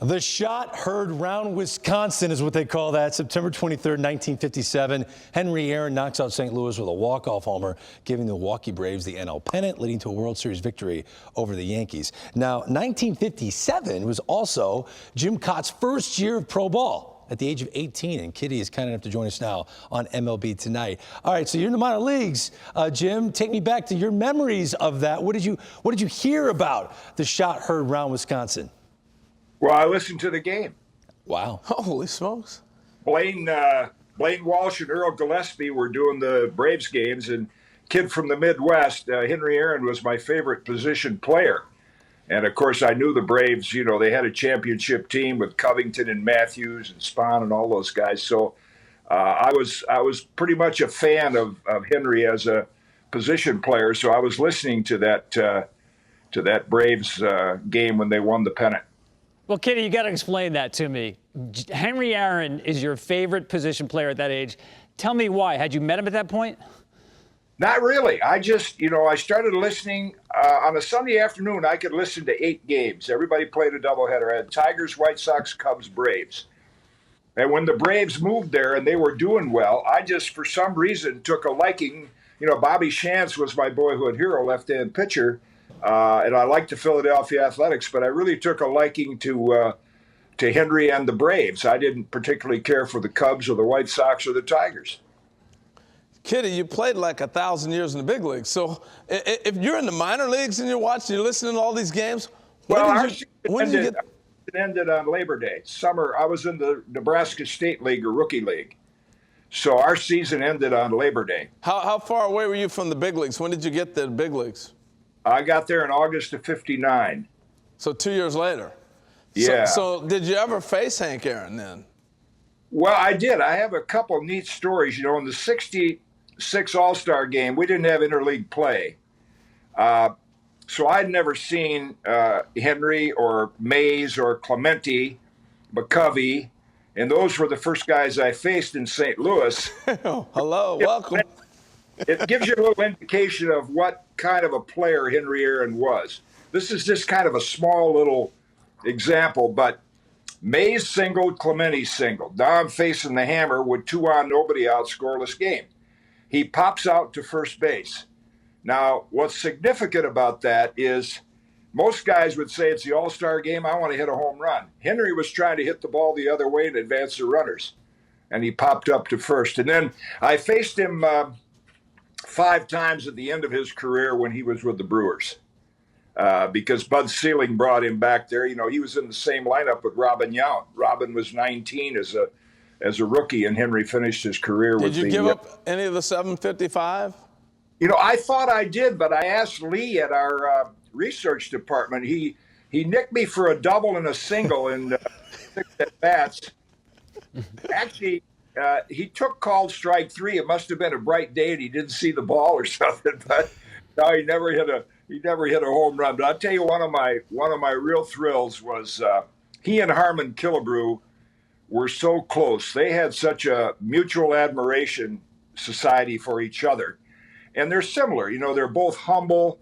The shot heard round Wisconsin is what they call that. September 23rd, 1957. Henry Aaron knocks out St. Louis with a walk-off homer, giving the Milwaukee Braves the NL pennant, leading to a World Series victory over the Yankees. Now, 1957 was also Jim Kaat's first year of pro ball at the age of 18, and Kitty is kind enough to join us now on MLB Tonight. All right, so you're in the minor leagues. Jim, take me back to your memories of that. What did you hear about the shot heard round Wisconsin? Well, I listened to the game. Wow. Holy smokes. Blaine Walsh and Earl Gillespie were doing the Braves games, and kid from the Midwest, Henry Aaron, was my favorite position player. And, of course, I knew the Braves, you know, they had a championship team with Covington and Matthews and Spahn and all those guys. So I was pretty much a fan of Henry as a position player. So I was listening to that Braves game when they won the pennant. Well, Kitty, you got to explain that to me. Henry Aaron is your favorite position player at that age. Tell me why. Had you met him at that point? Not really. I just, I started listening on a Sunday afternoon. I could listen to 8 games. Everybody played a doubleheader. I had Tigers, White Sox, Cubs, Braves. And when the Braves moved there and they were doing well, I just, for some reason, took a liking. Bobby Shantz was my boyhood hero, left-hand pitcher. And I liked the Philadelphia Athletics, but I really took a liking to Henry and the Braves. I didn't particularly care for the Cubs or the White Sox or the Tigers. Kitty, you played like 1,000 years in the big leagues. So if you're in the minor leagues and you're watching, you're listening to all these games, when did you get? It ended on Labor Day. Summer, I was in the Nebraska State League or Rookie League. So our season ended on Labor Day. How far away were you from the big leagues? When did you get to the big leagues? I got there in August of '59. So 2 years later. Yeah. So did you ever face Hank Aaron then? Well, I did. I have a couple neat stories. In the '66 All-Star game, we didn't have interleague play. So I'd never seen Henry or Mays or Clemente, McCovey, and those were the first guys I faced in St. Louis. Hello, welcome. It gives you a little indication of what kind of a player Henry Aaron was. This is just kind of a small little example, but Mays singled, Clemente singled. Now I'm facing the hammer with 2 on, nobody out, scoreless game. He pops out to first base. Now, what's significant about that is most guys would say it's the All-Star game, I want to hit a home run. Henry was trying to hit the ball the other way and advance the runners, and he popped up to first. And then I faced him 5 times at the end of his career when he was with the Brewers, because Bud Selig brought him back there. He was in the same lineup with Robin Yount. Robin was 19 as a rookie, and Henry finished his career with the... Did you give up any of the 755? I thought I did, but I asked Lee at our research department. He nicked me for a double and a single in 6 at-bats. Actually, he took called strike 3. It must have been a bright day and he didn't see the ball or something. But no, he never hit a home run. But I'll tell you, one of my real thrills was he and Harmon Killebrew were so close. They had such a mutual admiration society for each other, and they're similar. They're both humble,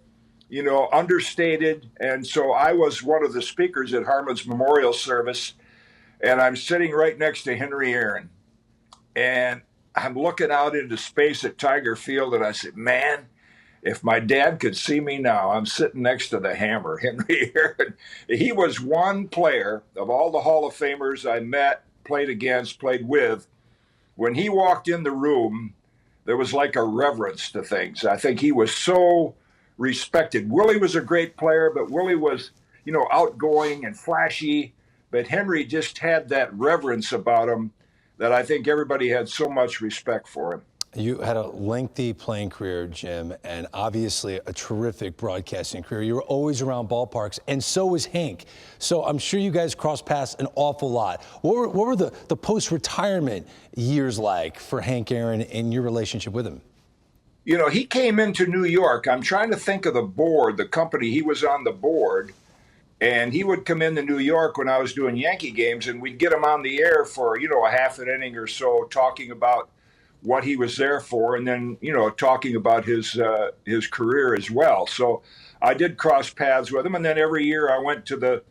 understated. And so I was one of the speakers at Harmon's memorial service, and I'm sitting right next to Henry Aaron. And I'm looking out into space at Tiger Field, and I said, man, if my dad could see me now, I'm sitting next to the hammer, Henry Aaron. He was one player of all the Hall of Famers I met, played against, played with. When he walked in the room, there was like a reverence to things. I think he was so respected. Willie was a great player, but Willie was, outgoing and flashy. But Henry just had that reverence about him that I think everybody had so much respect for him. You had a lengthy playing career, Jim, and obviously a terrific broadcasting career. You were always around ballparks, and so was Hank. So I'm sure you guys crossed paths an awful lot. What were the post-retirement years like for Hank Aaron and your relationship with him? He came into New York. I'm trying to think of the company. He was on the board. And he would come into New York when I was doing Yankee games, and we'd get him on the air for, a half an inning or so, talking about what he was there for, and then, talking about his career as well. So I did cross paths with him, and then every year I went to the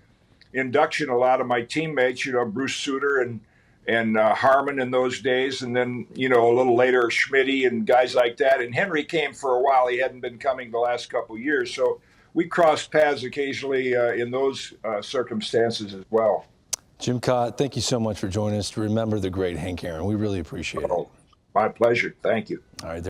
induction a lot of my teammates, Bruce Sutter and Harmon in those days. And then, a little later, Schmitty and guys like that. And Henry came for a while. He hadn't been coming the last couple of years. So we crossed paths occasionally in those circumstances as well. Jim Kaat, thank you so much for joining us to remember the great Hank Aaron. We really appreciate it. My pleasure. Thank you. All right.